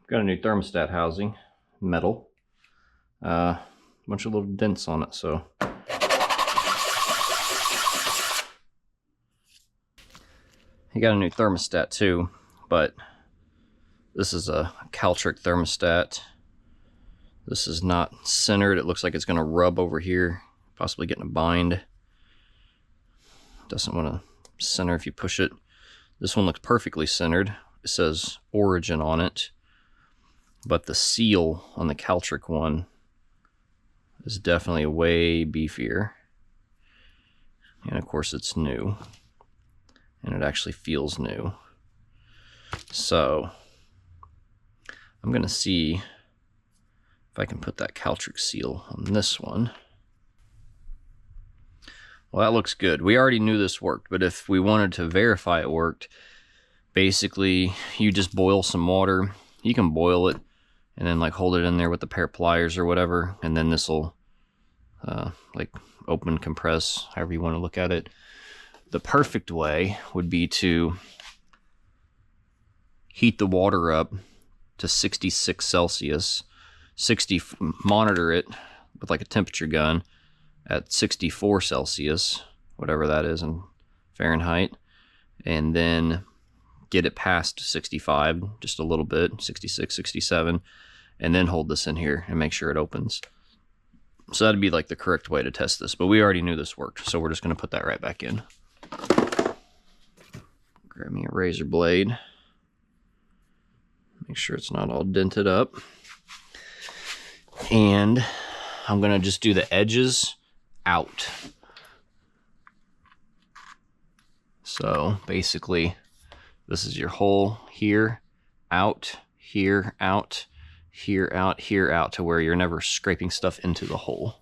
Got a new thermostat housing, metal. Bunch of little dents on it, so. He got a new thermostat too, but this is a Caltric thermostat. This is not centered. It looks like it's gonna rub over here, possibly getting a bind. Doesn't want to center if you push it. This one looks perfectly centered. It says origin on it, but the seal on the Caltric one is definitely way beefier. And of course it's new, and it actually feels new. So I'm gonna see if I can put that Caltric seal on this one. Well, that looks good. We already knew this worked, but if we wanted to verify it worked, basically you just boil some water. You can boil it and then like hold it in there with a pair of pliers or whatever, and then this will like open, compress, however you want to look at it. The perfect way would be to heat the water up to 66 Celsius, monitor it with like a temperature gun at 64 Celsius, whatever that is in Fahrenheit, and then get it past 65, just a little bit, 66, 67, and then hold this in here and make sure it opens. So that'd be like the correct way to test this, but we already knew this worked, so we're just gonna put that right back in. Grab me a razor blade. Make sure it's not all dented up. And I'm gonna just do the edges out. So basically, this is your hole here, out, here, out, here, out, here, out, to where you're never scraping stuff into the hole.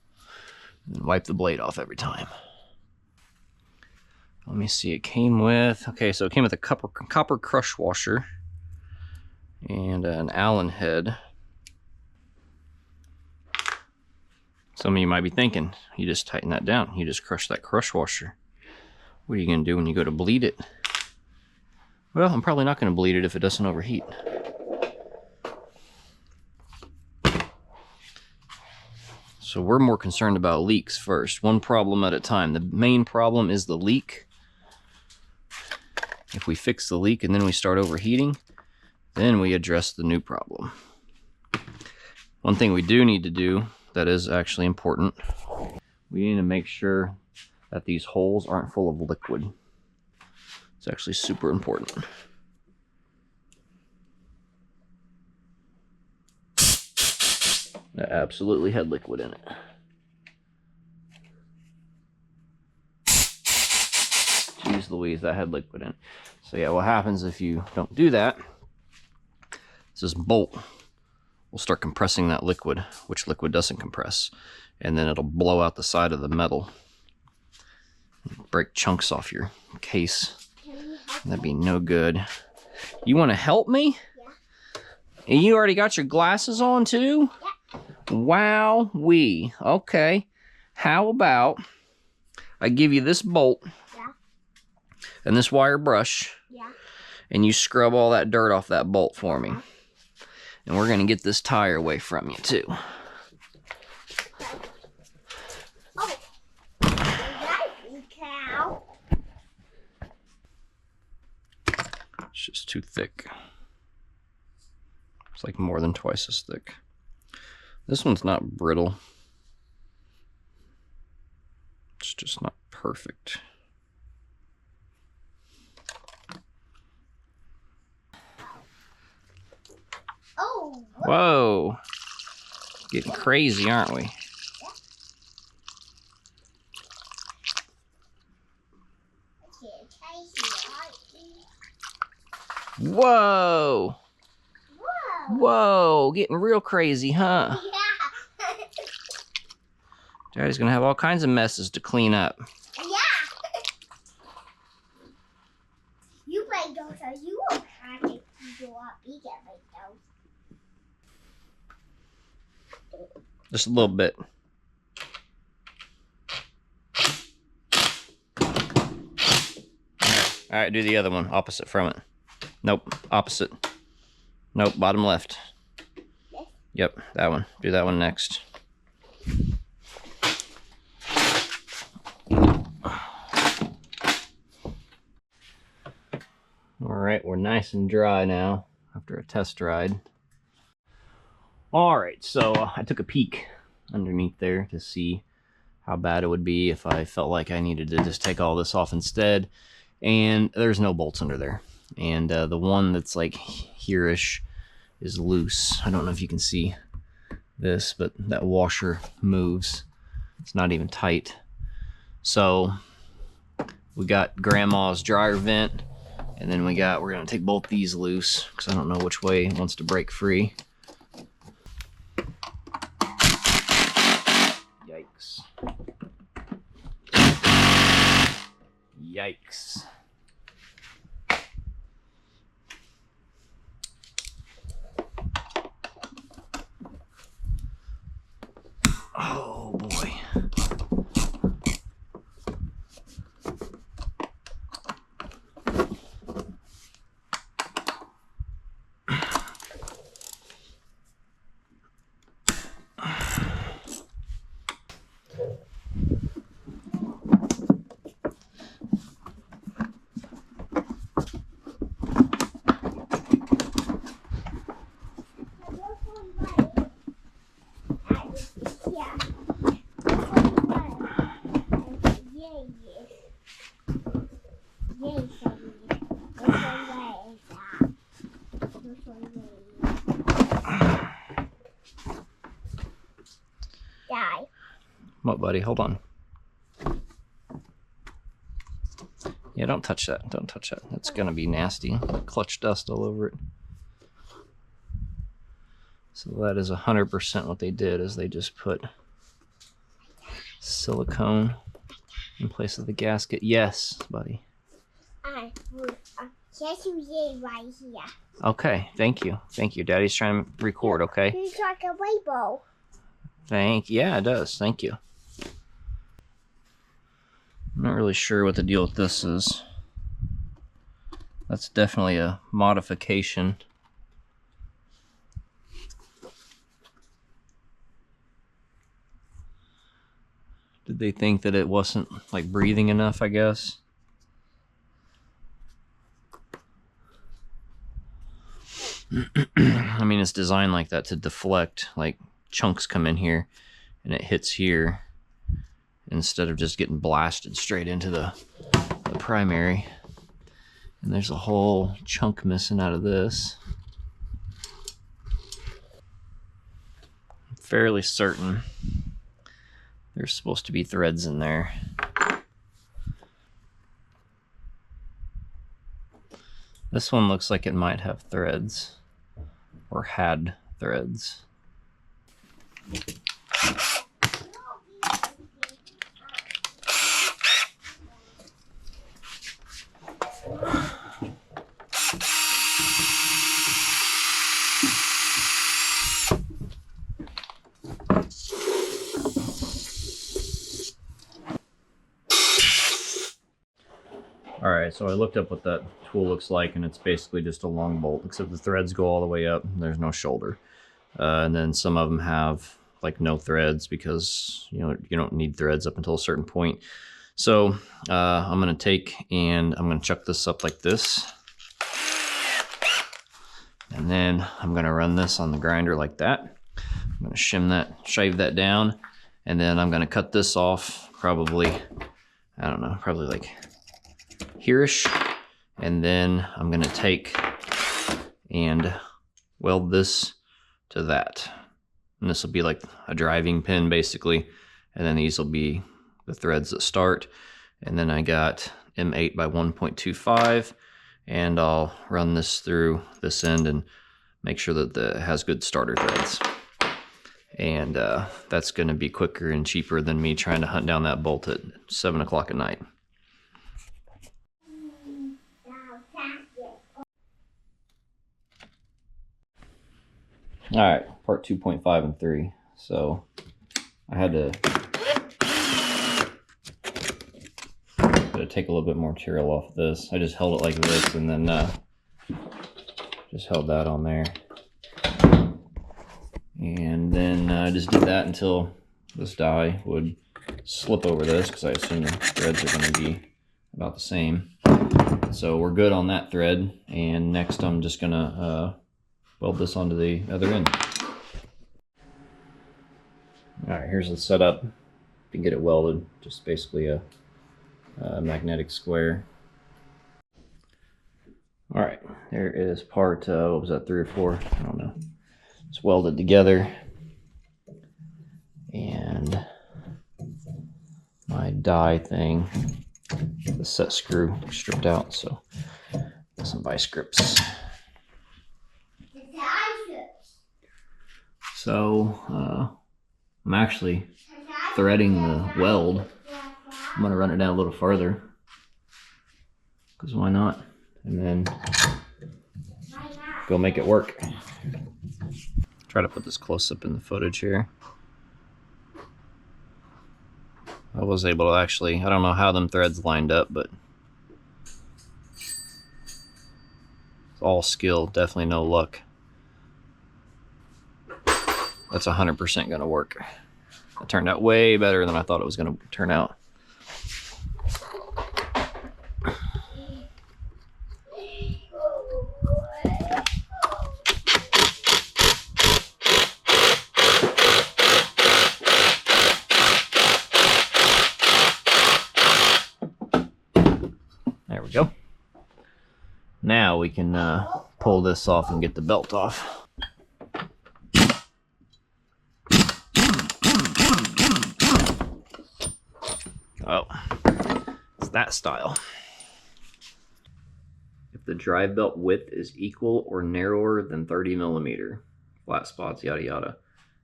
And wipe the blade off every time. Let me see, it came with, okay, so it came with a copper crush washer and an Allen head. Some of you might be thinking, you just tighten that down, you just crush that crush washer. What are you gonna do when you go to bleed it? Well, I'm probably not gonna bleed it if it doesn't overheat. So we're more concerned about leaks first, one problem at a time. The main problem is the leak. If we fix the leak and then we start overheating, then we address the new problem. One thing we do need to do that is actually important, we need to make sure that these holes aren't full of liquid. It's actually super important. That absolutely had liquid in it. Jeez Louise, that had liquid in it. So yeah, what happens if you don't do that is this bolt will start compressing that liquid, which liquid doesn't compress, and then it'll blow out the side of the metal, break chunks off your case. That'd be no good. You want to help me? Yeah. And you already got your glasses on too? Yeah. Wow-wee. Okay. How about I give you this bolt, yeah, and this wire brush, yeah, and you scrub all that dirt off that bolt for me. And we're gonna get this tire away from you too. Oh, cow. It's just too thick. It's like more than twice as thick. This one's not brittle. It's just not perfect. Oh. Whoa. Getting crazy, aren't we? Whoa. Whoa. Whoa. Getting real crazy, huh? Yeah. Daddy's gonna have all kinds of messes to clean up. Yeah. You break those, so you won't have to go up. You can break those. Just a little bit. All right, do the other one, opposite from it. Nope, opposite. Nope, bottom left. Yep, that one. Do that one next. Alright, we're nice and dry now after a test ride. Alright, so I took a peek underneath there to see how bad it would be if I felt like I needed to just take all this off instead. And there's no bolts under there. And the one that's like here-ish is loose. I don't know if you can see this, but that washer moves. It's not even tight. So we got grandma's dryer vent, and then we're gonna take both these loose because I don't know which way it wants to break free. Yikes. Yikes. Oh boy. What, buddy? Hold on. Yeah, don't touch that. Don't touch that. That's gonna be nasty. Clutch dust all over it. So that is 100% what they did, is they just put silicone in place of the gasket. Yes, buddy. Right here. Okay, thank you. Thank you. Daddy's trying to record, okay? It's like a rainbow. Yeah, it does. Thank you. I'm not really sure what the deal with this is. That's definitely a modification. Did they think that it wasn't like breathing enough, I guess? I mean, it's designed like that to deflect, like chunks come in here and it hits here instead of just getting blasted straight into the primary. And there's a whole chunk missing out of this. I'm fairly certain there's supposed to be threads in there. This one looks like it might have threads, or had threads. Alright, so I looked up what that tool looks like, and it's basically just a long bolt, except the threads go all the way up, and there's no shoulder. And then some of them have like no threads because you don't need threads up until a certain point. So I'm going to take and I'm going to chuck this up like this. And then I'm going to run this on the grinder like that. I'm going to shave that down, and then I'm going to cut this off probably, I don't know, probably like here-ish. And then I'm going to take and weld this to that. And this will be like a driving pin basically. And then these will be the threads that start. And then I got M8 by 1.25, and I'll run this through this end and make sure that it has good starter threads. And that's going to be quicker and cheaper than me trying to hunt down that bolt at 7 o'clock at night. All right, part 2.5 and 3. So I had to take a little bit more material off this. I just held it like this, and then just held that on there. And then just did that until this die would slip over this, because I assume the threads are going to be about the same. So we're good on that thread, and next I'm just going to weld this onto the other end. Alright, here's the setup to get it welded. Just basically a magnetic square. Alright, there is part, what was that, 3 or 4? I don't know. It's welded together. And my die thing, the set screw stripped out, so some vice grips. So I'm actually threading the weld. I'm gonna run it down a little farther, because why not? And then go make it work. Try to put this close up in the footage here. I was able to actually, I don't know how them threads lined up, but it's all skill, definitely no luck. That's 100% gonna work. It turned out way better than I thought it was gonna turn out. There we go. Now we can pull this off and get the belt off. Oh, it's that style. If the drive belt width is equal or narrower than 30 millimeter, flat spots, yada yada.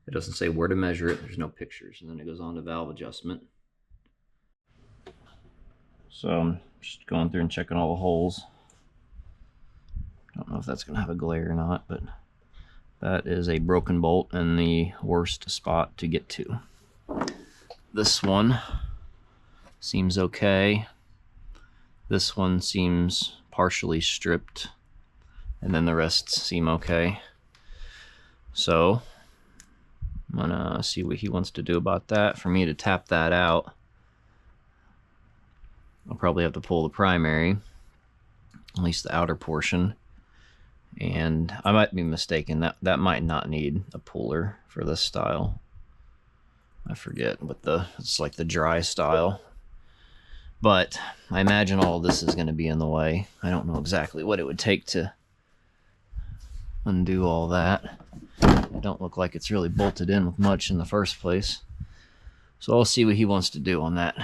It doesn't say where to measure it, there's no pictures. And then it goes on to valve adjustment. So I'm just going through and checking all the holes. Don't know if that's gonna have a glare or not, but that is a broken bolt in the worst spot to get to. This one seems okay. This one seems partially stripped, and then the rest seem okay. So I'm gonna see what he wants to do about that. For me to tap that out, I'll probably have to pull the primary, at least the outer portion. And I might be mistaken, that might not need a puller for this style. I forget, but it's like the dry style. But I imagine all of this is going to be in the way. I don't know exactly what it would take to undo all that. It don't look like it's really bolted in with much in the first place. So I'll see what he wants to do on that.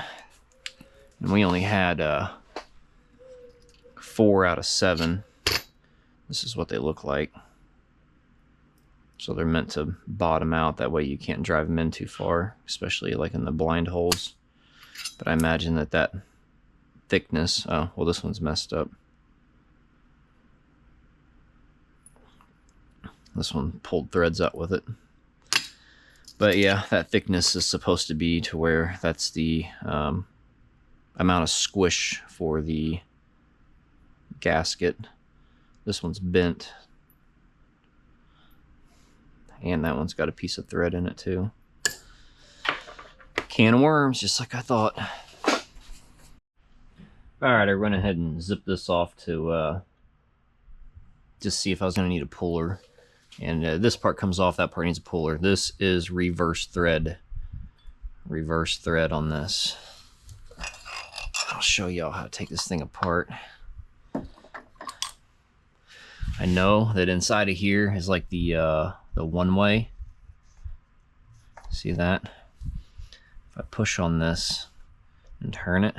And we only had 4 out of 7. This is what they look like. So they're meant to bottom out, that way you can't drive them in too far, especially like in the blind holes. But I imagine that thickness, oh, well, this one's messed up. This one pulled threads out with it. But yeah, that thickness is supposed to be to where that's the amount of squish for the gasket. This one's bent. And that one's got a piece of thread in it too. Can of worms, just like I thought. Alright, I went ahead and zipped this off to just see if I was going to need a puller. And this part comes off, that part needs a puller. This is reverse thread. Reverse thread on this. I'll show y'all how to take this thing apart. I know that inside of here is like the one-way. See that? If I push on this and turn it,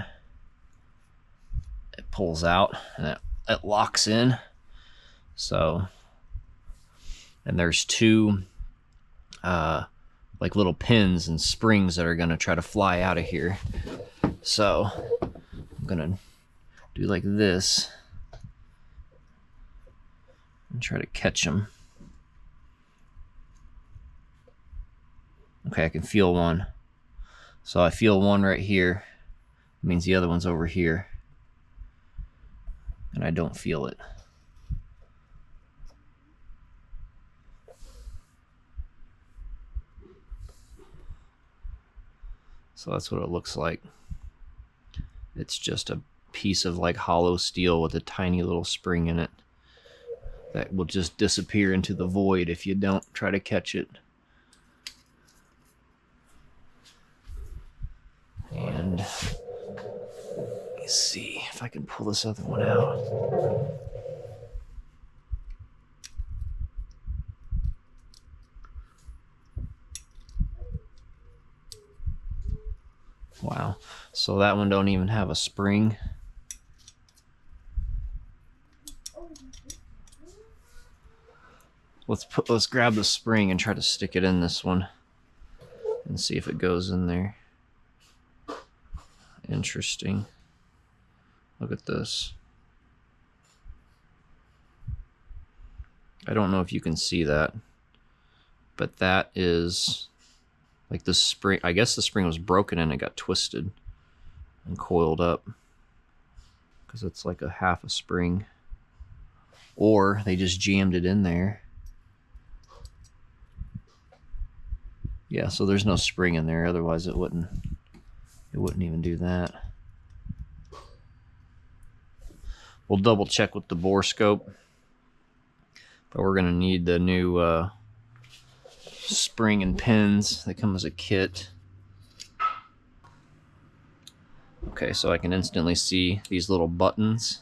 it pulls out and it locks in. So, and there's 2 like little pins and springs that are gonna try to fly out of here. So I'm gonna do like this and try to catch them. Okay, I can feel one. So I feel one right here. It means the other one's over here. And I don't feel it. I So that's what it looks like. It's just a piece of like hollow steel with a tiny little spring in it that will just disappear into the void if you don't try to catch it. And let me see if I can pull this other one out. Wow, so that one don't even have a spring. Let's grab the spring and try to stick it in this one and see if it goes in there. Interesting. Look at this. I don't know if you can see that, but that is like the spring. I guess the spring was broken and it got twisted and coiled up because it's like a half a spring, or they just jammed it in there. Yeah, so there's no spring in there, otherwise it wouldn't even do that. We'll double check with the bore scope, but we're gonna need the new spring and pins. They come as a kit. Okay, so I can instantly see these little buttons.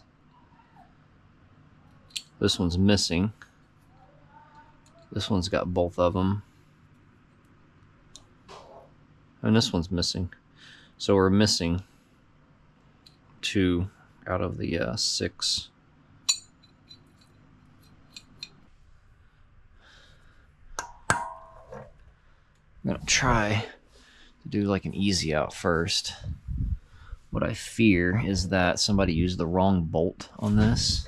This one's missing. This one's got both of them. And this one's missing. So we're missing 2 out of the 6. I'm gonna try to do like an easy out first. What I fear is that somebody used the wrong bolt on this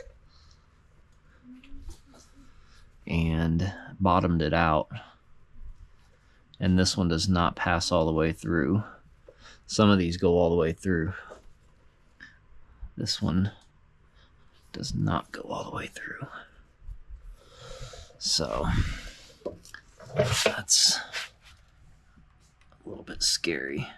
and bottomed it out. And this one does not pass all the way through. Some of these go all the way through. This one does not go all the way through. So that's a little bit scary.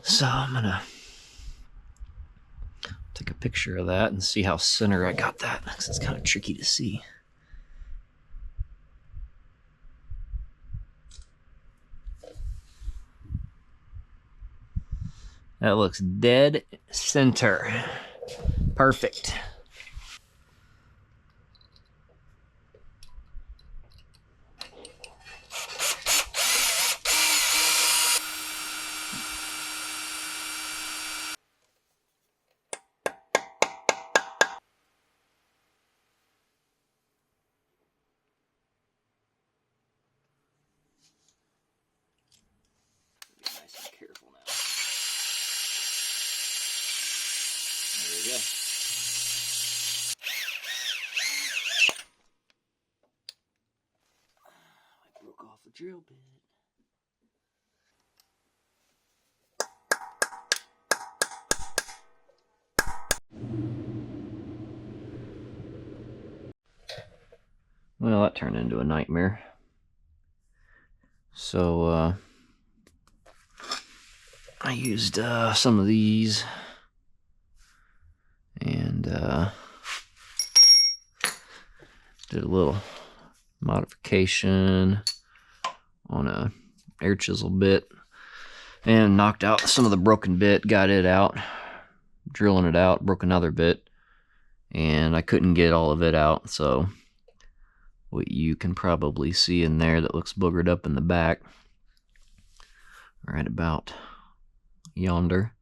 So I'm gonna take a picture of that and see how center I got that, because it's kind of tricky to see. That looks dead center. Perfect. Be nice and careful now. There we go. I broke off a drill bit. Well, that turned into a nightmare. So, I used some of these and did a little modification on a air chisel bit and knocked out some of the broken bit, got it out, drilling it out, broke another bit, and I couldn't get all of it out. So what you can probably see in there that looks boogered up in the back, right about yonder,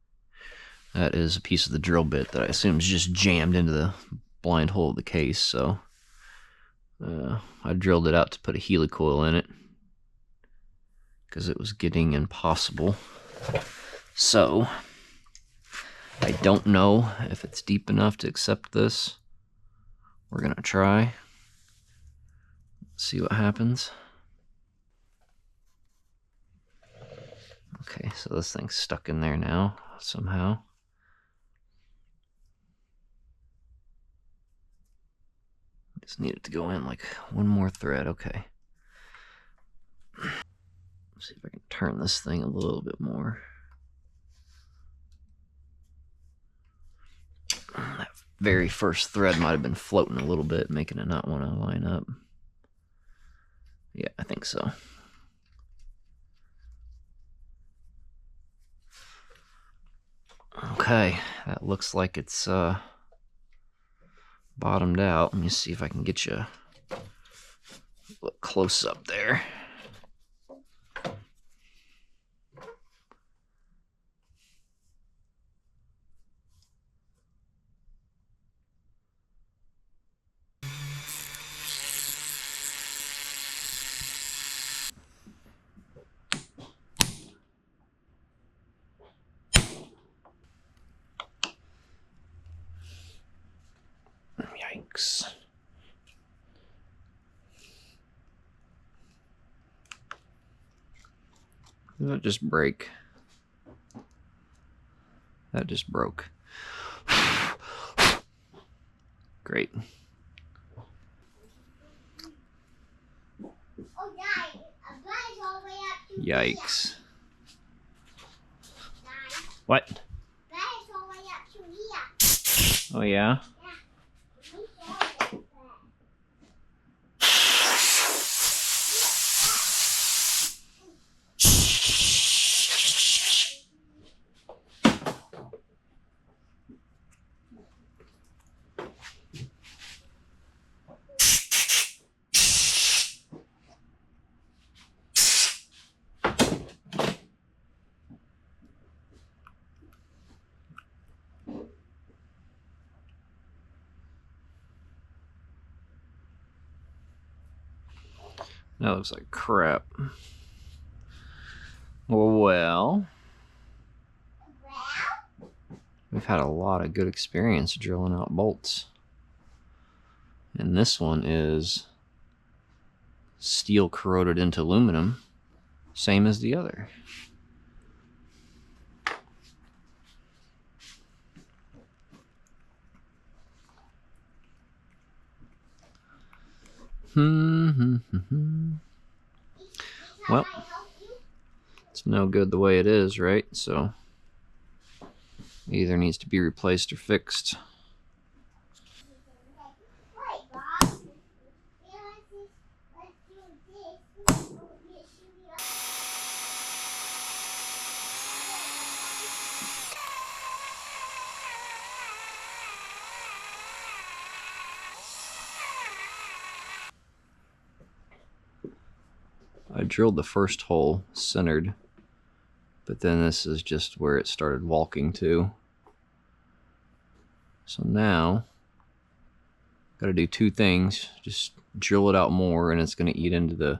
that is a piece of the drill bit that I assume is just jammed into the blind hole of the case. So I drilled it out to put a helicoil in it because it was getting impossible. So I don't know if it's deep enough to accept this. We're gonna try, see what happens. Okay, so this thing's stuck in there now somehow. Just need it to go in like one more thread. Okay. Let's see if I can turn this thing a little bit more. That very first thread might have been floating a little bit, making it not want to line up. Yeah, I think so. Okay, that looks like it's bottomed out. Let me see if I can get you a look close up there. Yikes. Did that just break? That just broke. Great. Oh, Dad, a bus all the way up to Yikes. here. Dad, What? bus all the way up to here. Oh, yeah? We saw that bus. That looks like crap. Well, we've had a lot of good experience drilling out bolts. And this one is steel corroded into aluminum, same as the other. Well, it's no good the way it is, right? So it either needs to be replaced or fixed. Wait, Bob. Let's do this. I drilled the first hole centered, but then this is just where it started walking to. So now, gotta do two things. Just drill it out more and it's gonna eat into the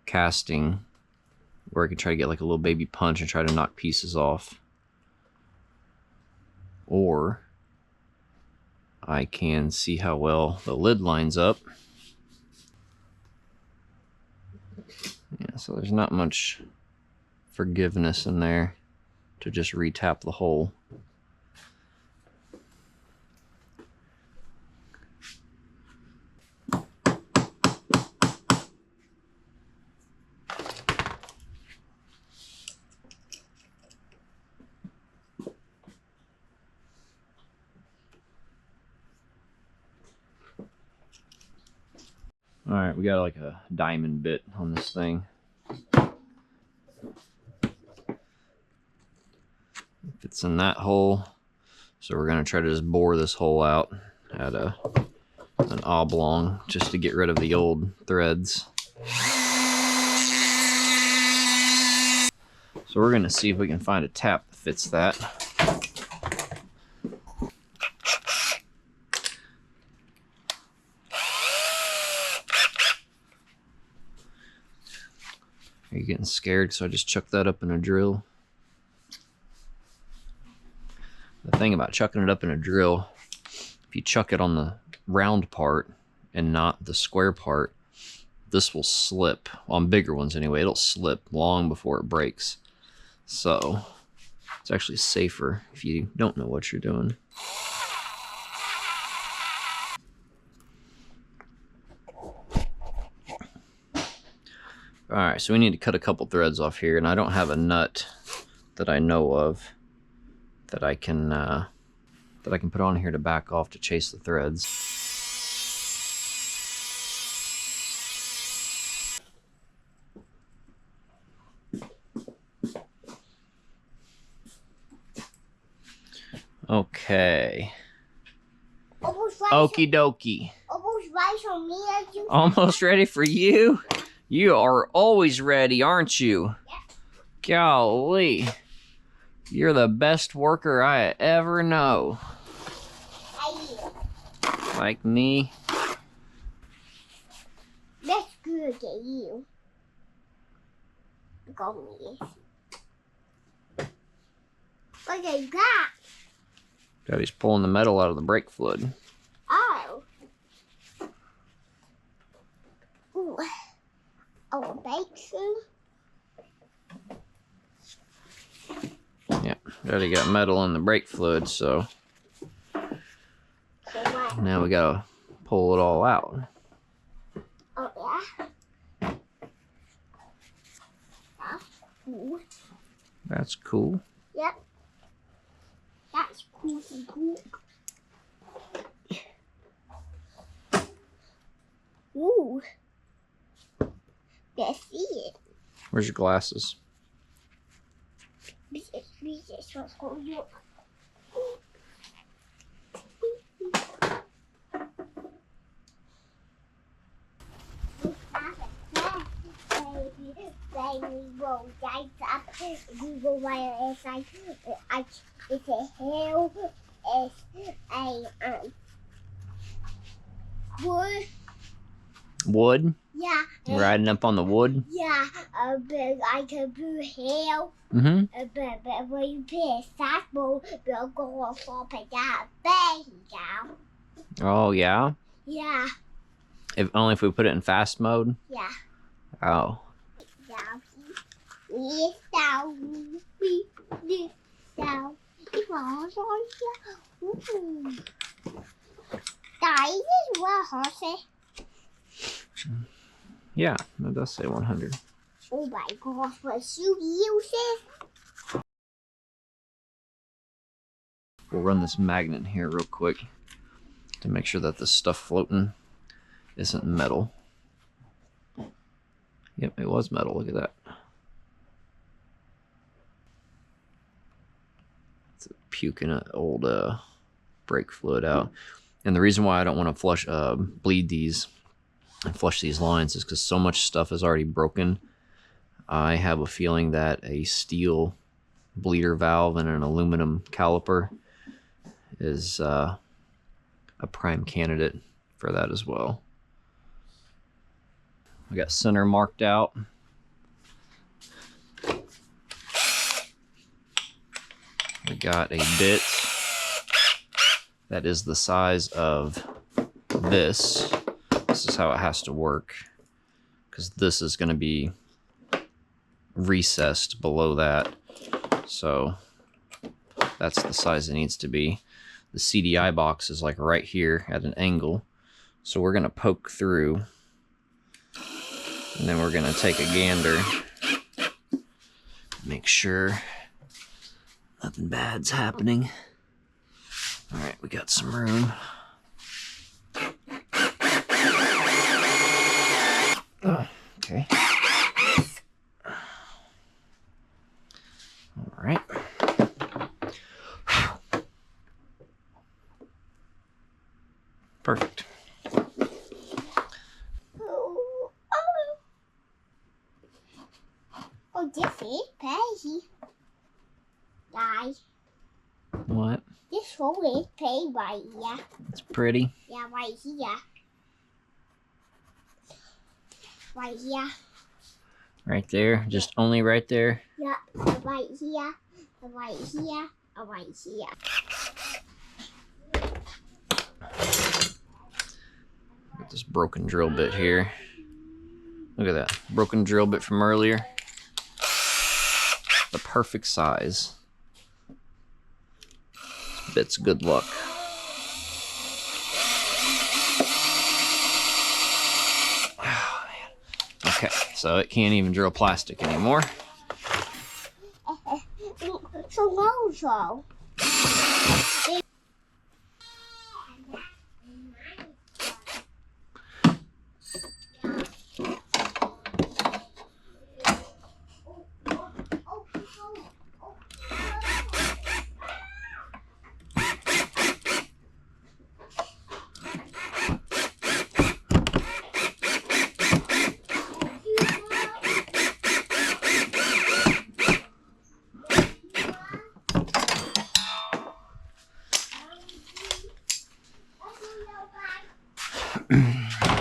casting, where I can try to get like a little baby punch and try to knock pieces off. Or I can see how well the lid lines up. Yeah, so there's not much forgiveness in there to just retap the hole. All right, we got like a diamond bit on this thing. It's in that hole, so we're gonna try to just bore this hole out at an oblong just to get rid of the old threads. So we're gonna see if we can find a tap that fits that. Are you getting scared? So I just chucked that up in a drill. The thing about chucking it up in a drill, if you chuck it on the round part and not the square part, this will slip. On bigger ones anyway, it'll slip long before it breaks. So it's actually safer if you don't know what you're doing. All right, so we need to cut a couple threads off here, and I don't have a nut that I know of that I can put on here to back off to chase the threads. Okay. Okie dokie. Almost right for me. Almost ready for you? You are always ready, aren't you? Yep. Golly. You're the best worker I ever know. Like me? That's good at you. Go me. Look at that. Daddy's pulling the metal out of the brake fluid. Oh. Ooh. Oh, bake soon? Yeah, Daddy got metal in the brake fluid, so what? now we gotta pull it all out. Oh, yeah? That's cool. That's cool. Yep. That's cool. Ooh. Let's see it. Where's your glasses? This is what's going on. Baby, roll guys up. We go right inside. It's a hill. It's a wood. Wood? Yeah. Riding up on the wood? Yeah. But I can do hill. Mm-hmm. But when you play a fastball, we'll go off and down. There you go. Oh, yeah? Yeah. Only if we put it in fast mode? Yeah. Oh. That is what horse. Yeah, that does say 100. Oh my gosh, what you use it? We'll run this magnet here real quick to make sure that the stuff floating isn't metal. Yep, it was metal. Look at that. It's puking an old brake fluid out. And the reason why I don't want to flush, bleed these and flush these lines is because so much stuff is already broken. I have a feeling that a steel bleeder valve and an aluminum caliper is a prime candidate for that as well. We got center marked out. We got a bit that is the size of this. This is how it has to work, because this is going to be recessed below that. So that's the size it needs to be. The CDI box is like right here at an angle. So we're going to poke through, and then we're going to take a gander, make sure nothing bad's happening. All right, we got some room. Oh, okay. All right. Perfect. Oh, this is crazy. Guys, What? this hole is paid right here. It's pretty. Yeah, right here. Right here. Right there. Just only right there. Yeah, right here. Right here. Right here. Got this broken drill bit here. Look at that. Broken drill bit from earlier. the perfect size. Bit's good luck. Oh, man. Okay, so it can't even drill plastic anymore. So low.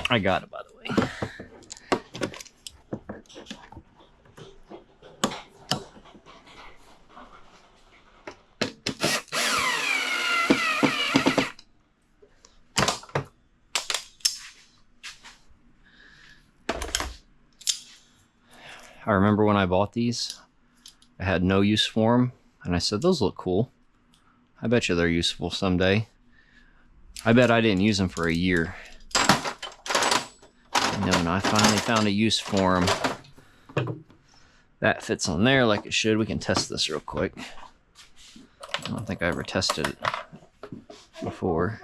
I got it, by the way. I remember when I bought these, I had no use for them, and I said, those look cool. I bet you they're useful someday. I bet I didn't use them for a year. And then when I finally found a use for them, that fits on there like it should. We can test this real quick. I don't think I ever tested it before.